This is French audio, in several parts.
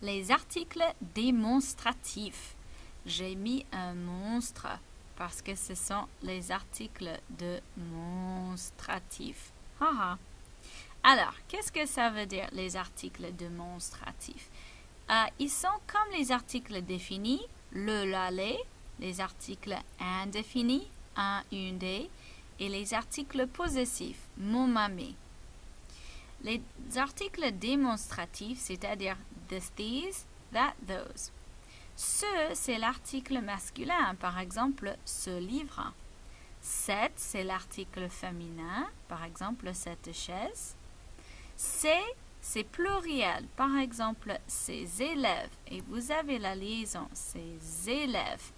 Les articles démonstratifs. J'ai mis un monstre parce que ce sont les articles démonstratifs. Haha. Alors, qu'est-ce que ça veut dire les articles démonstratifs? Ils sont comme les articles définis, le, la, les articles indéfinis, un, une, des, et les articles possessifs, mon, ma, mes. Les articles démonstratifs, c'est-à-dire this, these, that, those. Ce, c'est l'article masculin, par exemple, ce livre. Cette, c'est l'article féminin, par exemple, cette chaise. C'est pluriel, par exemple, ces élèves. Et vous avez la liaison, ces élèves.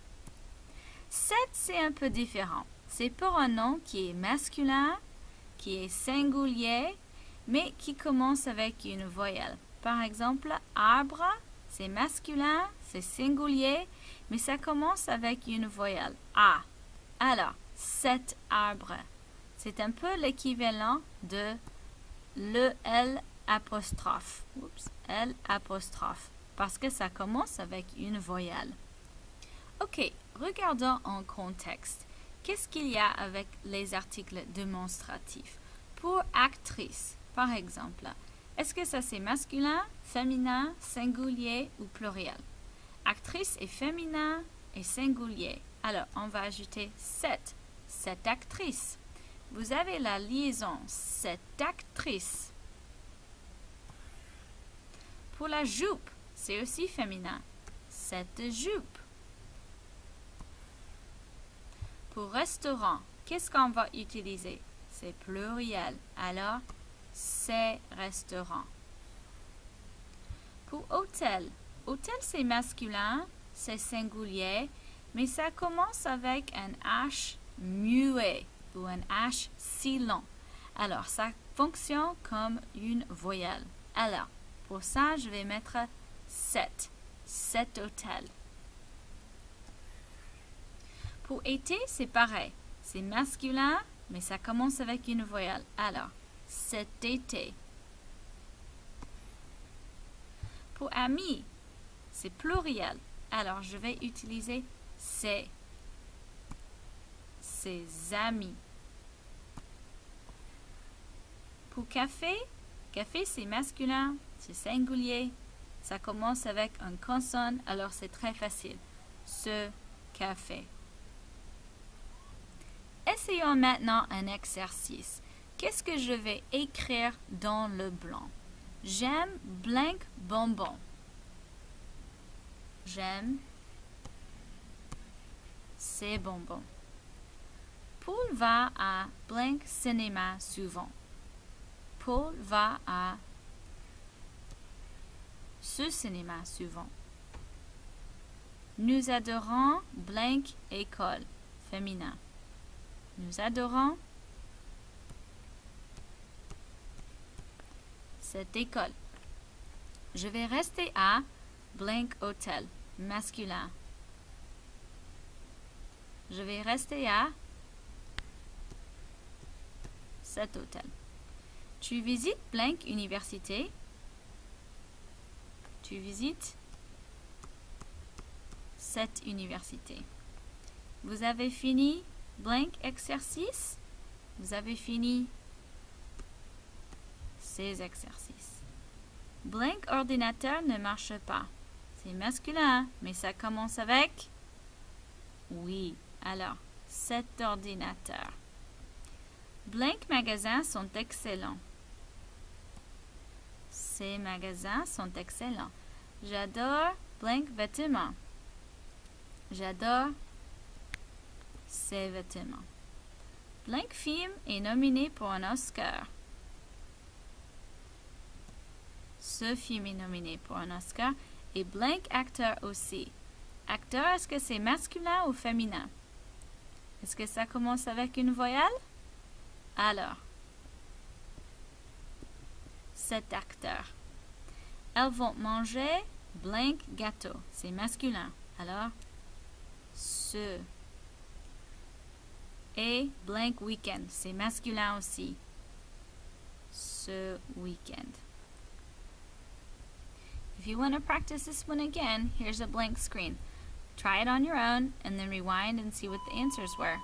Cette, c'est un peu différent. C'est pour un nom qui est masculin, qui est singulier, mais qui commence avec une voyelle. Par exemple, arbre, c'est masculin, c'est singulier, mais ça commence avec une voyelle, A. Alors, cet arbre, c'est un peu l'équivalent de le L apostrophe. Oups, L apostrophe, parce que ça commence avec une voyelle. Ok, regardons en contexte. Qu'est-ce qu'il y a avec les articles démonstratifs? Pour actrice, par exemple, est-ce que ça c'est masculin, féminin, singulier ou pluriel? Actrice est féminin et singulier. Alors, on va ajouter cette actrice. Vous avez la liaison, cette actrice. Pour la jupe, c'est aussi féminin. Cette jupe. Pour restaurant, qu'est-ce qu'on va utiliser? C'est pluriel. Alors, ces restaurants. Pour hôtel, hôtel c'est masculin, c'est singulier, mais ça commence avec un H muet ou un H silent. Alors, ça fonctionne comme une voyelle. Alors, pour ça, je vais mettre cet hôtel. Pour été, c'est pareil. C'est masculin, mais ça commence avec une voyelle. Alors, cet été. Pour ami, c'est pluriel. Alors, je vais utiliser ses amis. Pour café, café c'est masculin, c'est singulier. Ça commence avec une consonne, alors c'est très facile. Ce café. Essayons maintenant un exercice. Qu'est-ce que je vais écrire dans le blanc? J'aime blanc bonbon. J'aime ces bonbons. Paul va à blanc cinéma souvent. Paul va à ce cinéma souvent. Nous adorons blanc école féminin. Nous adorons cette école. Je vais rester à blanc hôtel masculin. Je vais rester à cet hôtel. Tu visites blanc université. Tu visites cette université. Vous avez fini blanc exercice. Vous avez fini ces exercices. Blanc ordinateur ne marche pas. C'est masculin, mais ça commence avec oui. Alors, cet ordinateur. Blanc magasins sont excellents. Ces magasins sont excellents. J'adore blanc vêtements. J'adore ces vêtements. Blanc film est nominé pour un Oscar. Ce film est nominé pour un Oscar. Et blanc acteur aussi. Acteur, est-ce que c'est masculin ou féminin? Est-ce que ça commence avec une voyelle? Alors, cet acteur. Elles vont manger blanc gâteau. C'est masculin. Alors, ce. Et blanc week-end. C'est masculin aussi. Ce week-end. If you want to practice this one again, here's a blank screen. Try it on your own and then rewind and see what the answers were.